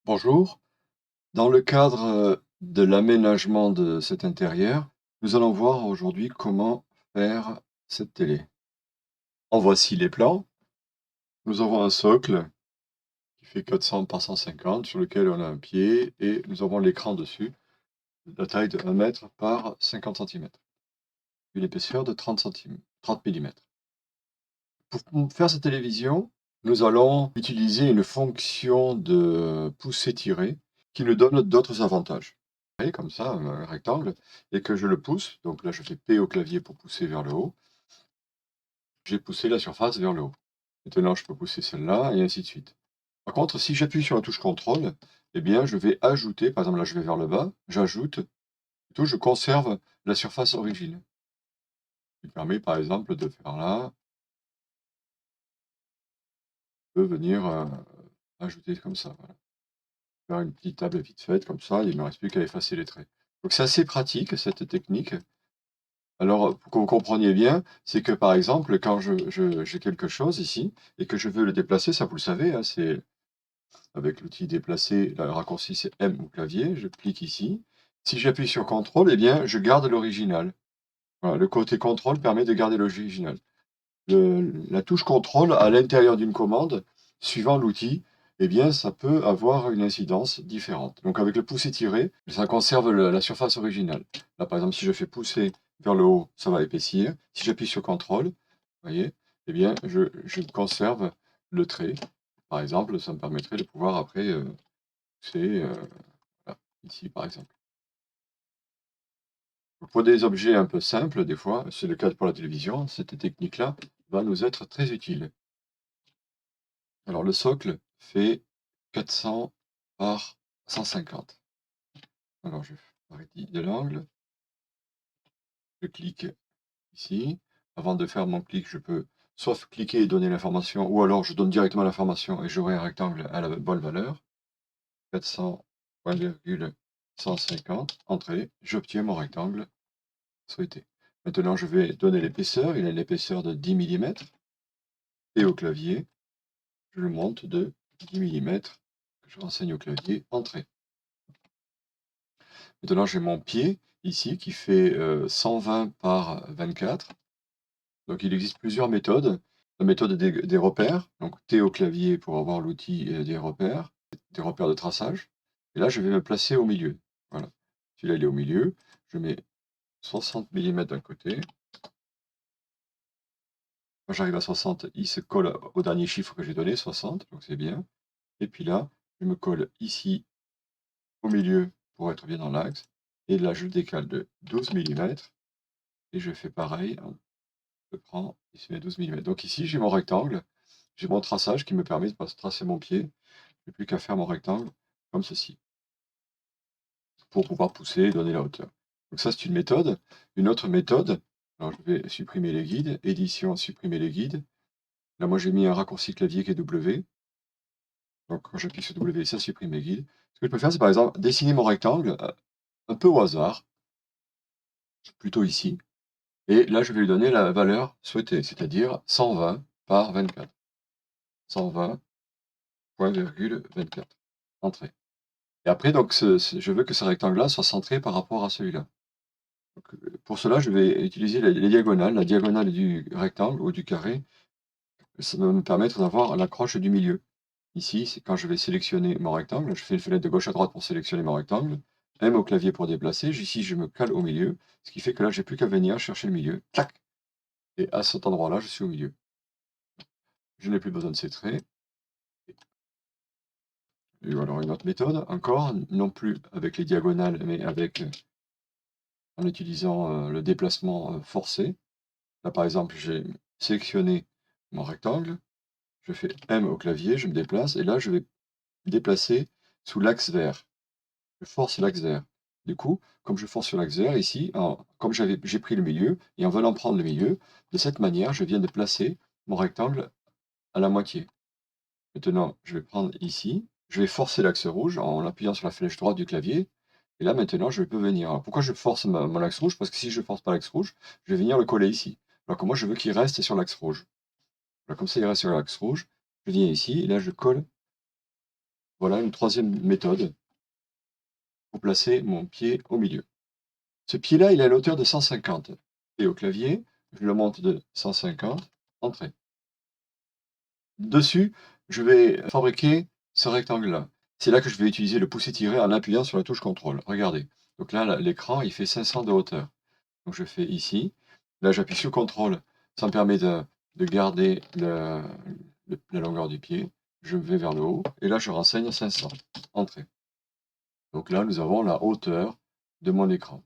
Bonjour. Dans le cadre, de l'aménagement de cet intérieur, nous allons voir aujourd'hui comment faire cette télé. En voici les plans. Nous avons un socle qui fait 400 par 150 sur lequel on a un pied et nous avons l'écran dessus, de la taille de 1 mètre par 50 centimètres, une épaisseur de 30 millimètres. Pour faire cette télévision, nous allons utiliser une fonction de pousser-tirer qui nous donne d'autres avantages. Et comme ça, un rectangle et que je le pousse, donc là je fais P au clavier pour pousser vers le haut, j'ai poussé la surface vers le haut. Maintenant je peux pousser celle-là et ainsi de suite. Par contre, si j'appuie sur la touche contrôle, eh bien je vais ajouter, par exemple là je vais vers le bas, j'ajoute, plutôt je conserve la surface origine. Ce qui permet par exemple de faire là, de venir, ajouter comme ça, voilà. Faire une petite table vite faite comme ça, il ne me reste plus qu'à effacer les traits. Donc c'est assez pratique cette technique. Alors, pour que vous compreniez bien, c'est que par exemple, quand j'ai quelque chose ici et que je veux le déplacer, ça vous le savez, hein, c'est avec l'outil déplacer, le raccourci c'est M au clavier, je clique ici. Si j'appuie sur CTRL, eh bien je garde l'original. Voilà, le côté CTRL permet de garder l'original. La touche contrôle à l'intérieur d'une commande, suivant l'outil, eh bien, ça peut avoir une incidence différente. Donc avec le pousser-tirer, ça conserve la surface originale. Là, par exemple, si je fais pousser vers le haut, ça va épaissir. Si j'appuie sur CTRL, vous voyez, eh bien, je conserve le trait. Par exemple, ça me permettrait de pouvoir après pousser voilà, ici, par exemple. Pour des objets un peu simples, des fois, c'est le cas pour la télévision, cette technique-là va nous être très utile. Alors le socle fait 400 par 150. Alors je raidis de l'angle, je clique ici. Avant de faire mon clic, je peux soit cliquer et donner l'information, ou alors je donne directement l'information et j'aurai un rectangle à la bonne valeur. 400, point virgule 150, entrée, j'obtiens mon rectangle souhaité. Maintenant je vais donner l'épaisseur, il a une épaisseur de 10 millimètres. Et au clavier, je le monte de 10 millimètres. Je renseigne au clavier, entrée. Maintenant, j'ai mon pied ici qui fait 120 par 24. Donc, il existe plusieurs méthodes. La méthode des repères, donc T au clavier pour avoir l'outil des repères de traçage. Et là, je vais me placer au milieu. Voilà. Celui-là, il est au milieu. Je mets 60 millimètres d'un côté. Quand j'arrive à 60, il se colle au dernier chiffre que j'ai donné, 60, donc c'est bien. Et puis là, je me colle ici au milieu pour être bien dans l'axe. Et là, je décale de 12 millimètres. Et je fais pareil, hein. Je prends ici mes 12 millimètres. Donc ici, j'ai mon rectangle, j'ai mon traçage qui me permet de tracer mon pied. Je n'ai plus qu'à faire mon rectangle comme ceci, pour pouvoir pousser et donner la hauteur. Donc ça, c'est une méthode. Une autre méthode, alors je vais supprimer les guides, édition, supprimer les guides. Là, moi, j'ai mis un raccourci clavier qui est W. Donc quand j'appuie sur W, ça supprime les guides. Ce que je peux faire, c'est par exemple dessiner mon rectangle un peu au hasard, plutôt ici. Et là, je vais lui donner la valeur souhaitée, c'est-à-dire 120 par 24. 120, point virgule 24. Entrée. Et après, donc, je veux que ce rectangle-là soit centré par rapport à celui-là. Donc, pour cela, je vais utiliser les diagonales. La diagonale du rectangle ou du carré, ça va me permettre d'avoir la croche du milieu. Ici, c'est quand je vais sélectionner mon rectangle, je fais une fenêtre de gauche à droite pour sélectionner mon rectangle, M au clavier pour déplacer. Ici, je me cale au milieu, ce qui fait que là, j'ai plus qu'à venir chercher le milieu. Clac! Et à cet endroit-là, je suis au milieu. Je n'ai plus besoin de ces traits. Et alors une autre méthode, encore, non plus avec les diagonales, mais avec en utilisant le déplacement forcé. Là, par exemple, j'ai sélectionné mon rectangle, je fais M au clavier, je me déplace, et là, je vais me déplacer sous l'axe vert. Je force l'axe vert. Du coup, comme je force sur l'axe vert, ici, comme j'ai pris le milieu, et en voulant prendre le milieu, de cette manière, je viens de placer mon rectangle à la moitié. Maintenant, je vais prendre ici, je vais forcer l'axe rouge en appuyant sur la flèche droite du clavier. Et là, maintenant, je peux venir. Alors, pourquoi je force mon axe rouge? Parce que si je ne force pas l'axe rouge, je vais venir le coller ici. Alors que moi, je veux qu'il reste sur l'axe rouge. Voilà, comme ça, il reste sur l'axe rouge. Je viens ici, et là, je colle Voilà une troisième méthode pour placer mon pied au milieu. Ce pied-là, il est à la hauteur de 150 et au clavier, je le monte de 150, entrée. Dessus, je vais fabriquer ce rectangle-là. C'est là que je vais utiliser le pouce-étiré en appuyant sur la touche contrôle. Regardez. Donc là, l'écran, il fait 500 de hauteur. Donc je fais ici. Là, j'appuie sur CTRL. Ça me permet de garder la longueur du pied. Je vais vers le haut. Et là, je renseigne 500. Entrée. Donc là, nous avons la hauteur de mon écran.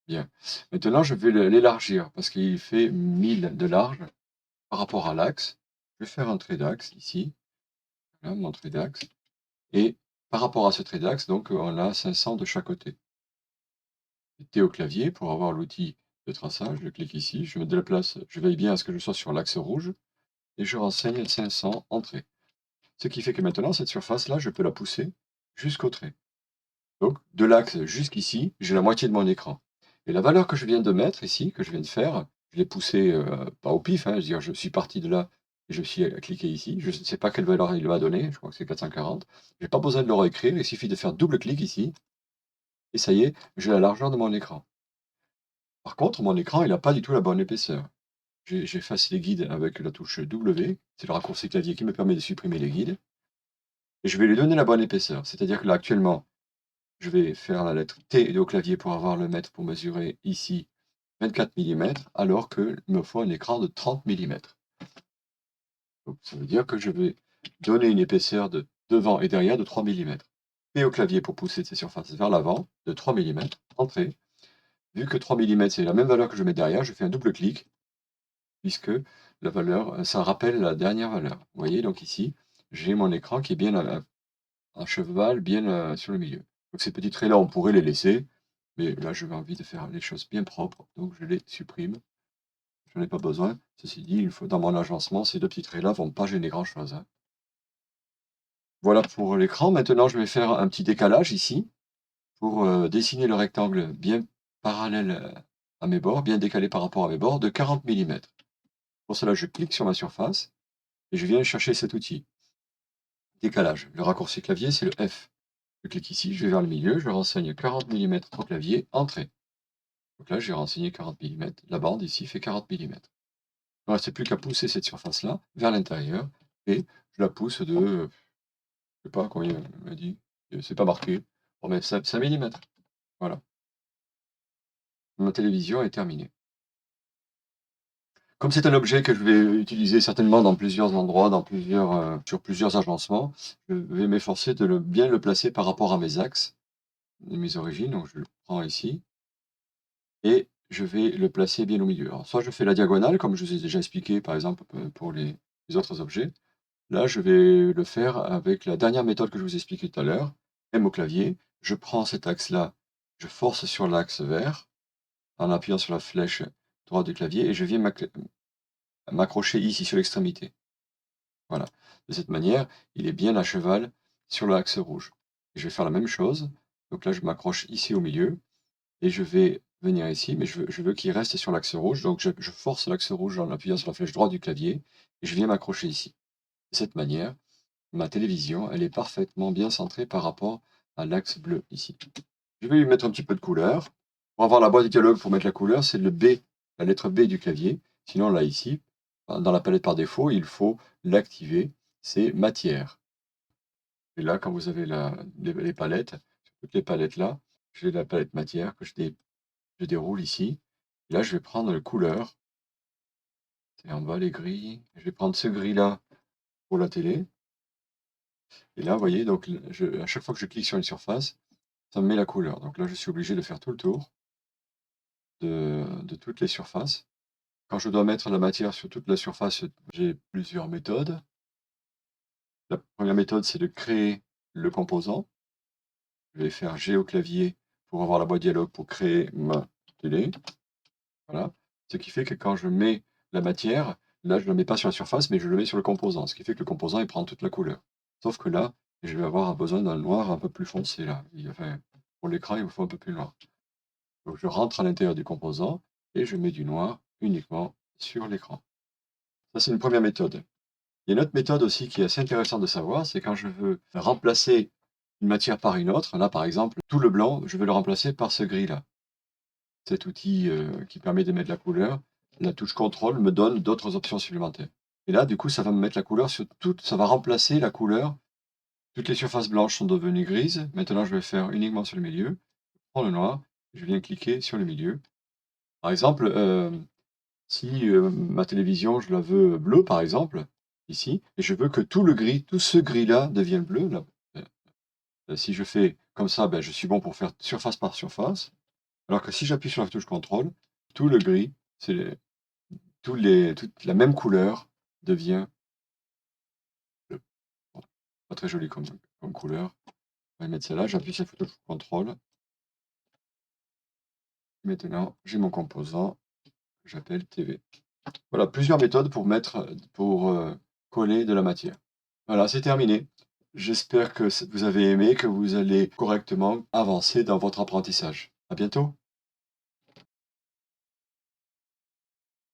Bien. Maintenant, je vais l'élargir parce qu'il fait 1000 de large par rapport à l'axe. Je vais faire un trait d'axe ici. Voilà, mon trait d'axe. Et par rapport à ce trait d'axe, donc on a 500 de chaque côté. T au clavier pour avoir l'outil de traçage. Je clique ici, je me déplace, je veille bien à ce que je sois sur l'axe rouge et je renseigne 500 entrée. Ce qui fait que maintenant, cette surface-là, je peux la pousser jusqu'au trait. Donc, de l'axe jusqu'ici, j'ai la moitié de mon écran. Et la valeur que je viens de mettre ici, que je viens de faire, je l'ai poussée pas au pif, hein, je veux dire, je suis parti de là et je suis cliqué ici. Je ne sais pas quelle valeur il m'a donné, je crois que c'est 440. Je n'ai pas besoin de le réécrire, il suffit de faire double clic ici et ça y est, j'ai la largeur de mon écran. Par contre, mon écran, il n'a pas du tout la bonne épaisseur. J'efface les guides avec la touche W, c'est le raccourci clavier qui me permet de supprimer les guides, et je vais lui donner la bonne épaisseur. C'est-à-dire que là, actuellement, je vais faire la lettre T au clavier pour avoir le mètre pour mesurer ici 24 millimètres, alors qu'il me faut un écran de 30 millimètres. Donc ça veut dire que je vais donner une épaisseur de devant et derrière de 3 millimètres. P au clavier pour pousser ces surfaces vers l'avant de 3 millimètres. Entrée. Vu que 3 millimètres c'est la même valeur que je mets derrière, je fais un double clic, puisque la valeur, ça rappelle la dernière valeur. Vous voyez, donc ici, j'ai mon écran qui est bien à cheval, bien sur le milieu. Donc ces petits traits-là, on pourrait les laisser, mais là, j'avais envie de faire les choses bien propres, donc je les supprime. Je n'en ai pas besoin. Ceci dit, il faut, dans mon agencement, ces deux petits traits-là ne vont pas gêner grand-chose, hein. Voilà pour l'écran. Maintenant, je vais faire un petit décalage ici pour dessiner le rectangle bien parallèle à mes bords, bien décalé par rapport à mes bords, de 40 millimètres. Pour cela, je clique sur ma surface et je viens chercher cet outil. Décalage. Le raccourci clavier, c'est le F. Je clique ici, je vais vers le milieu, je renseigne 40 millimètres au clavier, entrée. Donc là, j'ai renseigné 40 millimètres. La bande ici fait 40 millimètres. Il ne reste plus qu'à pousser cette surface-là vers l'intérieur et je la pousse de, je ne sais pas combien on m'a dit, c'est pas marqué. On met 5 millimètres. Voilà. Ma télévision est terminée. Comme c'est un objet que je vais utiliser certainement dans plusieurs endroits, sur plusieurs agencements, je vais m'efforcer de bien le placer par rapport à mes axes, mes origines. Donc je le prends ici et je vais le placer bien au milieu. Alors soit je fais la diagonale, comme je vous ai déjà expliqué par exemple pour les autres objets. Là, je vais le faire avec la dernière méthode que je vous ai expliquée tout à l'heure, M au clavier. Je prends cet axe-là, je force sur l'axe vert en appuyant sur la flèche droite du clavier et je viens m'accrocher ici sur l'extrémité. Voilà. De cette manière, il est bien à cheval sur l'axe rouge. Et je vais faire la même chose. Donc là, je m'accroche ici au milieu et je vais venir ici, mais je veux qu'il reste sur l'axe rouge. Donc je force l'axe rouge en appuyant sur la flèche droite du clavier et je viens m'accrocher ici. De cette manière, ma télévision, elle est parfaitement bien centrée par rapport à l'axe bleu ici. Je vais lui mettre un petit peu de couleur. Pour avoir la boîte de dialogue pour mettre la couleur, c'est le B, la lettre B du clavier. Sinon, là, ici, dans la palette par défaut, il faut l'activer. C'est matière. Et là, quand vous avez les palettes, sur toutes les palettes là, j'ai la palette matière que je déroule ici. Et là, je vais prendre le couleur. C'est en bas les grilles. Je vais prendre ce gris-là pour la télé. Et là, vous voyez, donc à chaque fois que je clique sur une surface, ça me met la couleur. Donc là, je suis obligé de faire tout le tour de toutes les surfaces. Quand je dois mettre la matière sur toute la surface, j'ai plusieurs méthodes. La première méthode, c'est de créer le composant. Je vais faire G au clavier pour avoir la boîte dialogue pour créer ma télé. Voilà. Ce qui fait que quand je mets la matière, là, je ne le mets pas sur la surface, mais je le mets sur le composant. Ce qui fait que le composant, il prend toute la couleur. Sauf que là, je vais avoir besoin d'un noir un peu plus foncé. Là. Enfin, pour l'écran, il me faut un peu plus noir. Donc je rentre à l'intérieur du composant et je mets du noir uniquement sur l'écran. Ça, c'est une première méthode. Il y a une autre méthode aussi qui est assez intéressante de savoir, c'est quand je veux remplacer une matière par une autre. Là, par exemple, tout le blanc, je veux le remplacer par ce gris-là. Cet outil, qui permet de mettre la couleur, la touche contrôle me donne d'autres options supplémentaires. Et là, du coup, ça va me mettre la couleur sur toute ça va remplacer la couleur. Toutes les surfaces blanches sont devenues grises. Maintenant, je vais faire uniquement sur le milieu. Je prends le noir, je viens cliquer sur le milieu. Par exemple, si, ma télévision, je la veux bleue, par exemple, ici, et je veux que tout le gris, tout ce gris-là devienne bleu, là, si je fais comme ça, ben, je suis bon pour faire surface par surface. Alors que si j'appuie sur la touche contrôle, tout le gris, c'est toute la même couleur devient bleu. Bon, pas très joli comme couleur. On va mettre celle-là, j'appuie sur la touche contrôle. Maintenant, j'ai mon composant que j'appelle TV. Voilà, plusieurs méthodes pour coller de la matière. Voilà, c'est terminé. J'espère que vous avez aimé, que vous allez correctement avancer dans votre apprentissage. À bientôt.